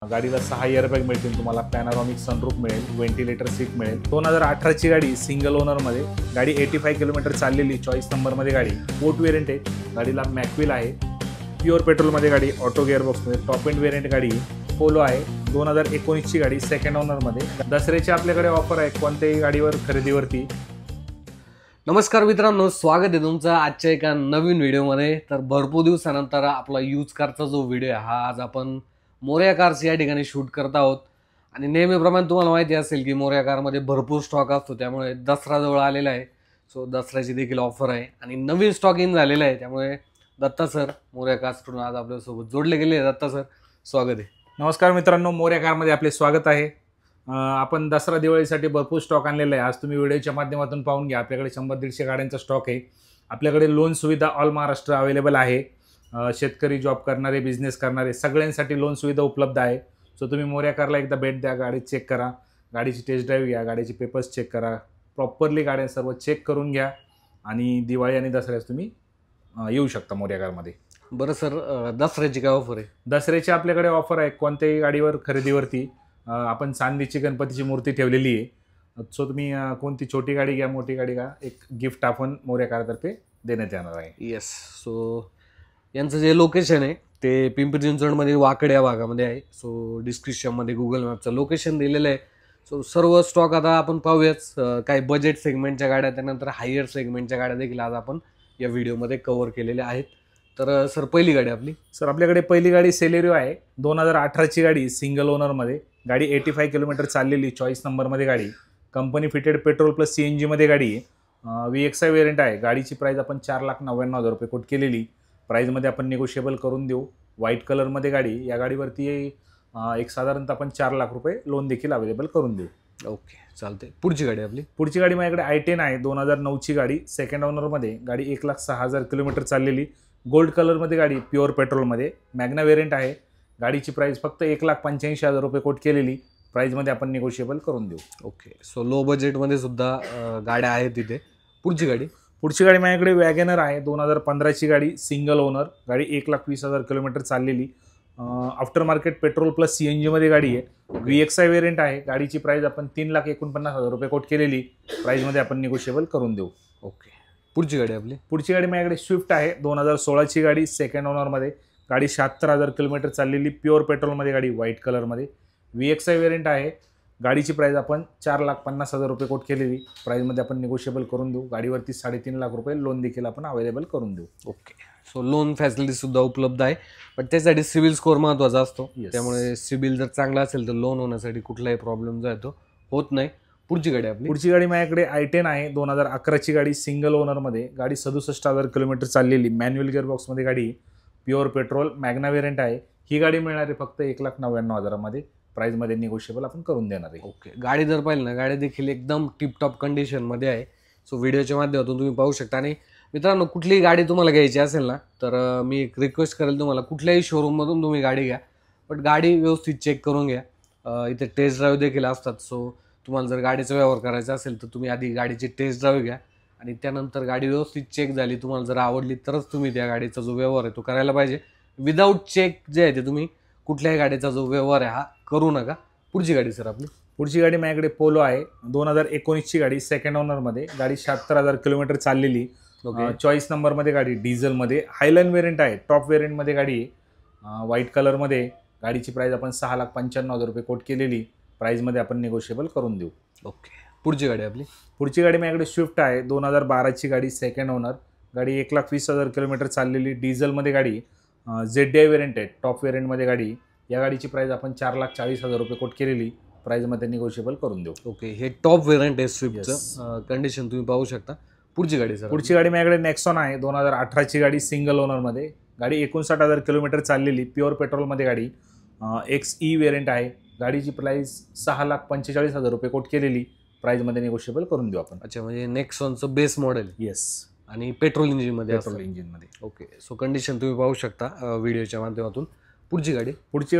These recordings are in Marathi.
गाडीला 6 एअरबॅग मिळतील तुम्हाला, पॅनारॉमिक सनरूफ मिळेल, व्हेंटिलेटर सीट मिळेल. 2018ची गाडी, सिंगल ओनरमध्ये गाडी, 85 किलोमीटर चाललेली, चॉईस नंबरमध्ये गाडी, पोर्ट वेरियंट आहे. गाडीला मॅकविल आहे, प्युअर पेट्रोलमध्ये गाडी, ऑटो गिअरबॉक्समध्ये, टॉप एंड वेरियंट गाडी, पोलो आहे. 2019ची गाडी, सेकंड ओनरमध्ये. दसऱ्याची आपल्याकडे ऑफर आहे कोणत्याही गाडीवर खरेदीवरती. नमस्कार मित्रांनो, स्वागत आहे तुमचं आजच्या एका नवीन व्हिडिओमध्ये. तर भरपूर दिवसानंतर आपला यूज कारचा जो व्हिडिओ आहे हा आज आपण मोरया कार्स या ठिकाणी शूट करत आहोत. आणि नेहमीप्रमाणे तुम्हाला माहिती असेल की मोरया कारमध्ये भरपूर स्टॉक असतो, त्यामुळे दसरा जवळ आलेला आहे. सो दसऱ्याची देखील ऑफर आहे आणि नवीन स्टॉक इन झालेला आहे. त्यामुळे दत्ता सर मोरया कार्सकडून आज आपल्यासोबत जोडले गेले. दत्ता सर, स्वागत आहे. नमस्कार मित्रांनो, मोरया कारमध्ये आपले स्वागत आहे. आपण दसरा दिवाळीसाठी भरपूर स्टॉक आणलेला आहे. आज तुम्ही व्हिडिओच्या माध्यमातून पाहून घ्या. आपल्याकडे 100-150 गाड्यांचा स्टॉक आहे. आपल्याकडे लोन सुविधा ऑल महाराष्ट्र अवेलेबल आहे. शेतकरी, जॉब करणारे, बिझनेस करणारे सगळ्यांसाठी लोन सुविधा उपलब्ध आहे. सो तुम्ही मोरया कारला एकदा भेट द्या, गाडी चेक करा, गाडीची टेस्ट ड्राईव्ह घ्या, गाडीचे पेपर्स चेक करा, प्रॉपरली गाड्या सर्व चेक करून घ्या आणि दिवाळी आणि दसऱ्यास तुम्ही येऊ शकता मोरया कारमध्ये. बरं सर, दसऱ्याची काय ऑफर आहे? दसऱ्याची आपल्याकडे ऑफर आहे कोणत्याही गाडीवर खरेदीवरती. आपण चांदीची गणपतीची मूर्ती ठेवलेली आहे. सो तुम्ही कोणती छोटी गाडी घ्या, मोठी गाडी घ्या, एक गिफ्ट आपण मोरया कारतर्फे देण्यात येणार आहे. येस. सो यांचं जे लोकेशन आहे ते पिंपरी चिंचवडमध्ये वाकड्या भागामध्ये आहे. सो डिस्क्रिप्शनमध्ये गुगल मॅपचं लोकेशन दिलेलं आहे. सो सर्व स्टॉक आता आपण पाहूयाच. काही बजेट सेगमेंटच्या गाड्या, त्यानंतर हायर सेगमेंटच्या गाड्या देखील आज आपण या व्हिडिओमध्ये कव्हर केलेल्या आहेत. तर सर, पहिली गाडी आपली. सर, आपल्याकडे पहिली गाडी सेलेरिओ आहे. 2018ची गाडी, सिंगल ओनरमध्ये गाडी, 85 किलोमीटर चाललेली, चॉईस नंबरमध्ये गाडी, कंपनी फिटेड पेट्रोल प्लस CNGमध्ये गाडी आहे. VXI वेरियंट आहे. गाडीची प्राईस आपण 4,99,000 रुपये कोट केलेली. प्राईजमध्ये आपण निगोशिएबल करून देऊ. व्हाईट कलरमध्ये गाडी, या गाडीवरती एक साधारणतः आपण 4 लाख रुपये लोन देखील अवेलेबल करून देऊ. ओके, चालते. पुढची गाडी आपली. पुढची गाडी माझ्याकडे I10 आहे. 2009ची गाडी, सेकंड ओनरमध्ये गाडी, 1,06,000 किलोमीटर चाललेली, गोल्ड कलरमध्ये गाडी, प्युअर पेट्रोलमध्ये, मॅग्ना वेरियंट आहे. गाडीची प्राईस फक्त 1,85,000 रुपये कोट केलेली. प्राईजमध्ये आपण निगोशिएबल करून देऊ. ओके. सो लो बजेटमध्ये सुद्धा गाड्या आहेत तिथे. पुढची गाडी. पुढची गाडी माझ्याकडे वॅगनर आहे. 2015ची गाडी, सिंगल ओनर गाडी, 1,20,000 किलोमीटर चाललेली, आफ्टर मार्केट पेट्रोल प्लस CNGमध्ये गाडी आहे. VXI वेरियंट आहे. गाडीची प्राईस आपण 3,49,000 रुपये कोट केलेली. प्राईजमध्ये आपण निगोशिएबल करून देऊ. ओके. पुढची गाडी आपली. पुढची गाडी माझ्याकडे स्विफ्ट आहे. 2016ची गाडी, सेकंड ओनरमध्ये गाडी, 76,000 किलोमीटर चाललेली, प्युअर पेट्रोलमध्ये गाडी, व्हाईट कलरमध्ये, VXI वेरियंट आहे. गाडीची प्राईस आपण 4,50,000 रुपये कोट केलेली. प्राईजमध्ये आपण निगोशिएबल करून देऊ. गाडीवरती 3.5 लाख रुपये लोन देखील आपण अवेलेबल करून देऊ. ओके. सो लोन फॅसिलिटी सुद्धा उपलब्ध आहे, पण त्यासाठी सिबिल स्कोअर महत्त्वाचा असतो. त्यामुळे सिबिल जर चांगला असेल तर लोन होण्यासाठी कुठलाही प्रॉब्लेम जो आहे तो होत नाही. पुढची गाडी आपली. पुढची गाडी माझ्याकडे I10 आहे. 2011ची गाडी, सिंगल ओनरमध्ये गाडी, 67,000 किलोमीटर चाललेली, मॅन्युअल गिअरबॉक्समध्ये गाडी, प्युअर पेट्रोल, मॅग्ना वेरियंट आहे. ही गाडी मिळणार आहे फक्त 1,99,000 प्राईजमध्ये निगोशिएबल आपण करून देणार आहे. ओके. गाडी जर पाहिली ना, गाडी देखील एकदम टिपटॉप कंडिशनमध्ये आहे. सो व्हिडिओच्या माध्यमातून तुम्ही पाहू शकता. आणि मित्रांनो, कुठलीही गाडी तुम्हाला घ्यायची असेल ना, तर मी एक रिक्वेस्ट करेल तुम्हाला, कुठल्याही शोरूममधून तुम्ही गाडी घ्या, पण गाडी व्यवस्थित चेक करून घ्या. इथे टेस्ट ड्राईव्ह देखील असतात. सो तुम्हाला जर गाडीचा व्यवहार करायचा असेल तर तुम्ही आधी गाडीची टेस्ट ड्राईव्ह घ्या आणि त्यानंतर गाडी व्यवस्थित चेक झाली, तुम्हाला जर आवडली तरच तुम्ही त्या गाडीचा जो व्यवहार आहे तो करायला पाहिजे. विदाऊट चेक जे आहे ते तुम्ही कुठल्याही गाडीचा जो व्यवहार आहे हा करू नका. पुढची गाडी सर आपली. पुढची गाडी माझ्याकडे पोलो आहे. 2019ची गाडी, सेकंड ओनरमध्ये गाडी, 76,000 किलोमीटर चाललेली, चॉईस नंबरमध्ये गाडी, डिझेलमध्ये, हायलाईन वेरियंट आहे. टॉप वेरियंटमध्ये गाडी आहे, व्हाईट कलरमध्ये. गाडीची प्राईस आपण 6,95,000 रुपये कोट केलेली. प्राईजमध्ये आपण निगोशिएबल करून देऊ. ओके. पुढची गाडी आपली. पुढची गाडी माझ्याकडे स्विफ्ट आहे. 2012ची गाडी, सेकंड ओनर गाडी, 1,20,000 किलोमीटर चाललेली, डिझेलमध्ये गाडी, ZDI वेरियंट आहे. टॉप वेरियंटमध्ये गाडी. या गाडीची प्राईस आपण 4,40,000 रुपये कोट केलेली. प्राईजमध्ये निगोशिएबल करून देऊ. ओके. हे टॉप वेरियंट आहे स्विफ्टचं. कंडिशन तुम्ही पाहू शकता. पुढची गाडी सर. पुढची गाडी माझ्याकडे नेक्सॉन आहे. 2018ची गाडी, सिंगल ओनरमध्ये गाडी, 59,000 किलोमीटर चाललेली, प्युअर पेट्रोलमध्ये गाडी, XE वेरियंट आहे. गाडीची प्राईस 6,45,000 रुपये कोट केलेली. प्राईजमध्ये निगोशिएबल करून देऊ आपण. अच्छा, म्हणजे नेक्सॉनचं बेस मॉडेल. येस. आणि पेट्रोल इंजिनमध्ये. पेट्रोल इंजिनमध्ये. ओके. सो कंडिशन तुम्ही पाहू शकता व्हिडिओच्या माध्यमातून. पुढची गाडी. पुढची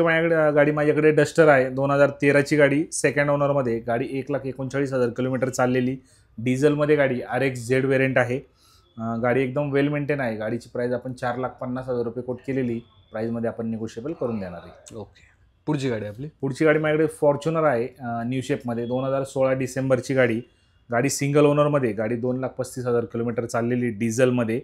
गाडी माझ्याकडे डस्टर आहे. 2013ची गाडी, सेकंड ओनरमध्ये गाडी, 1,39,000 किलोमीटर चाललेली, डिझेलमध्ये गाडी, RXZ वेरियंट आहे. गाडी एकदम वेल मेंटेन आहे. गाडीची प्राईस आपण 4,50,000 रुपये कोट केलेली. प्राईजमध्ये आपण निगोशिएबल करून देणार आहे. ओके. पुढची गाडी आपली पुढची गाडी माझ्याकडे फॉर्च्युनर आहे न्यू शेपमध्ये 2016 डिसेंबरची गाडी. गाडी सिंगल ओनरमध्ये, गाडी 2,35,000 किलोमीटर चाललेली, डिझेलमध्ये,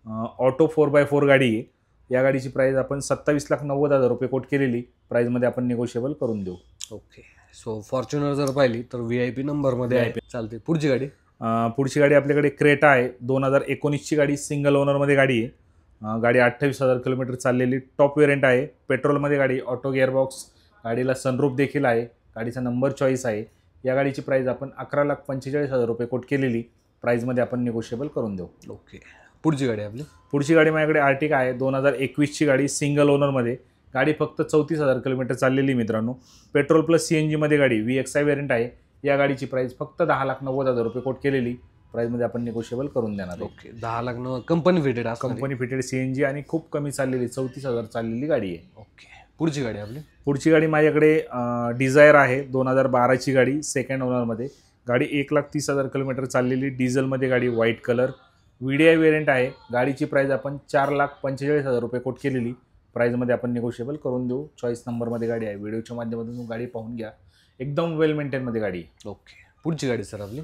ऑटो 4x4 गाडी आहे. या गाडीची प्राईस आपण 27,90,000 रुपये कोट केलेली. प्राईजमध्ये आपण निगोशिएबल करून देऊ. ओके. सो फॉर्च्युनर जर पाहिली तर VIP नंबरमध्ये आहे, चालते. पुढची गाडी पुढची गाडी आपल्याकडे क्रेटा आहे. 2019ची गाडी, सिंगल ओनरमध्ये गाडी आहे. गाडी 28,000 किलोमीटर चाललेली, टॉप वेरियंट आहे, पेट्रोलमध्ये गाडी, ऑटो गिअरबॉक्स, गाडीला सनरूफ देखील आहे, गाडीचा नंबर चॉईस आहे. या गाडीची प्राईस आपण 11,45,000 रुपये कोट केलेली. प्राईजमध्ये आपण निगोशिएबल करून देऊ. ओके. पुढची गाडी आपली पुढची गाडी माझ्याकडे आर्टिका आहे. 2021ची गाडी, सिंगल ओनरमध्ये, गाडी फक्त 34,000 किलोमीटर चाललेली मित्रांनो. पेट्रोल प्लस CNGमध्ये गाडी, VXI वेरियंट आहे. या गाडीची प्राईस फक्त 10,90,000 रुपये कोट केलेली. प्राईजमध्ये आपण निगोशिएबल करून देणार आहे. Okay. 10 lakh company fitted company fitted CNG आणि खूप कमी चाललेली, 34,000 चाललेली गाडी आहे. ओके. पुढची गाडी आपली पुढची गाडी माझ्याकडे डिझायर आहे. 2012ची गाडी, सेकंड ओनरमध्ये, गाडी 1,30,000 किलोमीटर चाललेली, डिझेलमध्ये गाडी, व्हाईट कलर, VDI वेरियंट आहे. गाडीची प्राईस आपण 4,45,000 रुपये कोट केलेली. प्राईजमध्ये आपण निगोशिएबल करून देऊ. चॉईस नंबरमध्ये गाडी आहे. व्हिडिओच्या माध्यमातून गाडी पाहून घ्या. एकदम वेल मेंटेनमध्ये गाडी. ओके. पुढची गाडी सर आपली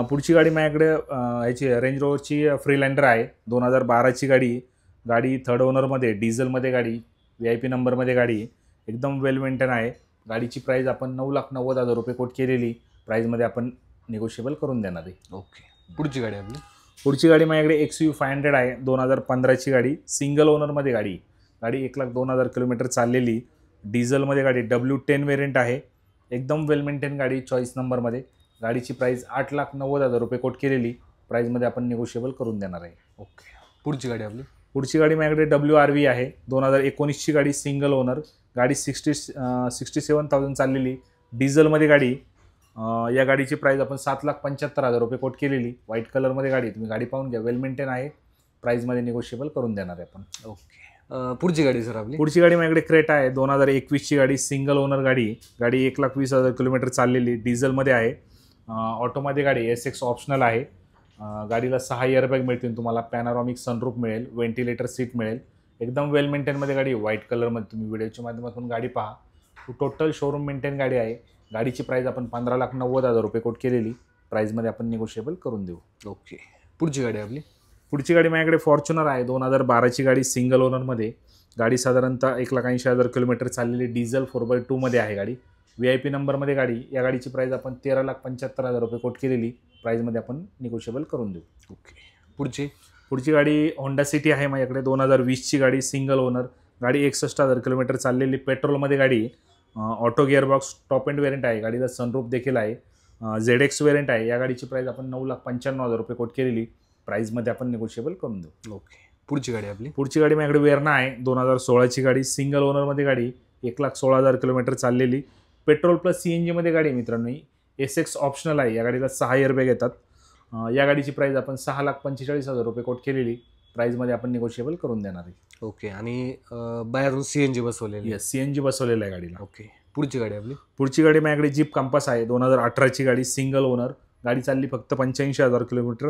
पुढची गाडी माझ्याकडे ह्याची रेंज रोवरची फ्रीलँडर आहे. 2012ची गाडी, गाडी थर्ड ओनरमध्ये, डिझेलमध्ये गाडी, VIP नंबरमध्ये गाडी, एकदम वेल मेंटेन आहे. गाडीची प्राईस आपण 9,90,000 रुपये कोट केलेली. प्राईजमध्ये आपण निगोशिएबल करून देणार आहे. ओके. पुढची गाडी आपली पुढची गाडी माझ्याकडे XUV 500 आहे. 2015ची गाडी, सिंगल ओनरमध्ये गाडी, गाडी 1,02,000 किलोमीटर चाललेली, डिझेलमध्ये गाडी, W10 वेरियंट आहे. एकदम वेल मेंटेन गाडी, चॉईस नंबरमध्ये. गाडीची प्राईस 8,90,000 रुपये कोट केलेली. प्राईजमध्ये आपण निगोशिएबल करून देणार आहे. ओके. पुढची गाडी आपली पुढची गाडी माझ्याकडे WRV आहे. 2019ची गाडी, सिंगल ओनर, गाडी 67,000 चाललेली, डिझेलमध्ये गाडी. या गाडीची प्राईस आपण 7,75,000 रुपये कोट केलेली. व्हाईट कलरमध्ये गाडी, तुम्ही गाडी पाहून घ्या, वेल मेंटेन आहे. प्राईजमध्ये निगोशिएबल करून देणार आहे आपण. ओके. पुढची गाडी सर आपली पुढची गाडी माझ्याकडे क्रेटा आहे. 2021ची गाडी, सिंगल ओनर गाडी, गाडी 1,20,000 किलोमीटर चाललेली, डिझेलमध्ये आहे, ऑटोमध्ये गाडी, SX ऑप्शनल आहे. गाडीला 6 एअरबॅग मिळतील तुम्हाला, पॅनारॉमिक सनरूफ मिळेल, व्हेंटिलेटर सीट मिळेल. एकदम वेल मेंटेनमध्ये गाडी, व्हाईट कलरमध्ये. तुम्ही व्हिडिओच्या माध्यमातून गाडी पहा. टोटल शोरूम मेंटेन गाडी आहे. गाडीची प्राईस आपण 15,90,000 रुपये कोट केलेली. प्राईजमध्ये आपण निगोशिएबल करून देऊ. ओके. पुढची गाडी आपली पुढची गाडी माझ्याकडे फॉर्च्युनर आहे. 2012ची गाडी, सिंगल ओनरमध्ये, गाडी साधारणतः 1,80,000 किलोमीटर चाललेली, डिझेल 4x2मध्ये आहे गाडी, VIP नंबरमध्ये गाडी. या गाडीची प्राईस आपण 13,75,000 रुपये कोट केलेली. प्राईजमध्ये आपण निगोशिएबल करून देऊ. ओके. पुढची गाडी होंडा सिटी आहे माझ्याकडे. 2020ची गाडी, सिंगल ओनर, गाडी 61,000 किलोमीटर चाललेली, पेट्रोलमध्ये गाडी, auto gearbox, top end variant आहे. गाडीला सनरूफ देखील आहे, ZX वेरियंट आहे. या गाडीची प्राईस आपण 9,95,000 रुपये कोट केलेली. प्राईजमध्ये आपण निगोशिएबल करून देऊ. ओके. पुढची गाडी आपली पुढची गाडी माझ्याकडे वेरना आहे. 2016ची गाडी, सिंगल ओनरमध्ये गाडी, 1,16,000 किलोमीटर चाललेली, पेट्रोल प्लस CNGमध्ये गाडी मित्रांनो. SX ऑप्शनल आहे. या गाडीला 6 एअरबॅग येतात. या गाडीची प्राईस आपण 6,45,000 रुपये कोट केलेली. प्राईजमध्ये आपण निगोशिएबल करून देणार आहे. ओके. आणि बाहेरून CNG बसवलेली येस, CNG बसवलेलं आहे गाडीला. ओके. पुढची गाडी आपली पुढची गाडी माझ्याकडे जीप कंपास आहे. 2018ची गाडी, सिंगल ओनर, गाडी चालली फक्त 85,000 किलोमीटर,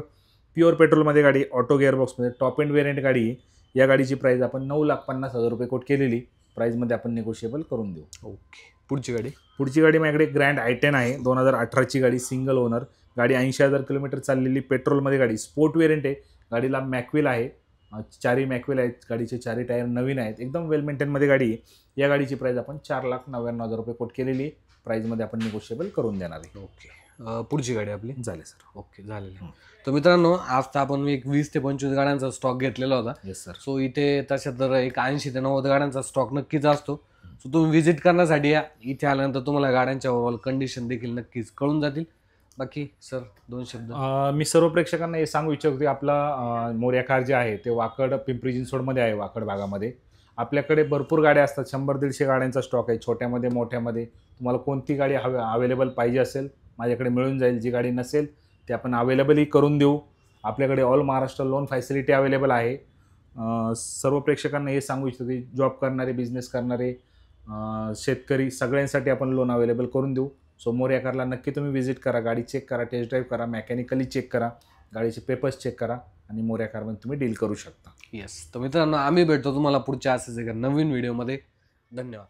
प्युअर पेट्रोलमध्ये गाडी, ऑटो गिअरबॉक्समध्ये, टॉप एंड वेरियंट गाडी. या गाडीची प्राईस आपण 9,50,000 रुपये कोट केलेली. प्राईजमध्ये आपण निगोशिएबल करून देऊ. ओके. पुढची गाडी माझ्याकडे ग्रँड I10 आहे. 2018ची गाडी, सिंगल ओनर, गाडी 80,000 किलोमीटर चाललेली, पेट्रोलमध्ये गाडी, स्पोर्ट वेरियंट आहे. गाडीला मॅकविल आहे, 4 मॅकविल आहेत. गाडीचे 4 टायर नवीन आहेत. एकदम वेल मेंटेनमध्ये गाडी आहे. या गाडीची प्राईस आपण 4,99,000 रुपये कोट केलेली. प्राईजमध्ये आपण निगोशिएबल करून देणार आहे. ओके. पुढची गाडी आपली झाले सर. ओके, झालेली. तर मित्रांनो, आज तर आपण एक 20 ते 25 गाड्यांचा स्टॉक घेतलेला होता. Yes sir. सो इथे तशा तर एक 80 ते 90 गाड्यांचा स्टॉक नक्कीच असतो. सो तुम्ही व्हिजिट करण्यासाठी या. इथे आल्यानंतर तुम्हाला गाड्यांच्या ओव्हरऑल कंडिशन देखील नक्कीच कळून जातील. बाकी सर 2 शब्द मी सर्व प्रेक्षकांना हे सांगू इच्छितो की आपला मोरया कार जे आहे ते वाकड, पिंपरी चिंचवडमध्ये आहे, वाकड भागामध्ये. आपल्याकडे भरपूर गाड्या असतात. 100-150 गाड्यांचा स्टॉक आहे, छोट्यामध्ये मोठ्यामध्ये. तुम्हाला कोणती गाडी अवेलेबल पाहिजे असेल माझ्याकडे मिळून जाईल. जी गाडी नसेल ते आपण अवेलेबलही करून देऊ. आपल्याकडे all Maharashtra loan facility available आहे. सर्व प्रेक्षकांना हे सांगू इच्छितो की जॉब करणारे, बिझनेस करणारे, शेतकरी सगळ्यांसाठी आपण लोन अवेलेबल करून देऊ. सो मोरया कारला नक्की तुम्ही व्हिजिट करा, गाडी चेक करा, टेस्ट ड्राईव्ह करा, मेकॅनिकली चेक करा, गाडीचे पेपर्स चेक करा आणि मोरया कारमध्ये तुम्ही डील करू शकता. येस. तर मित्रांनो, आम्ही भेटतो तुम्हाला पुढच्या असेच एका नवीन व्हिडिओमध्ये. धन्यवाद.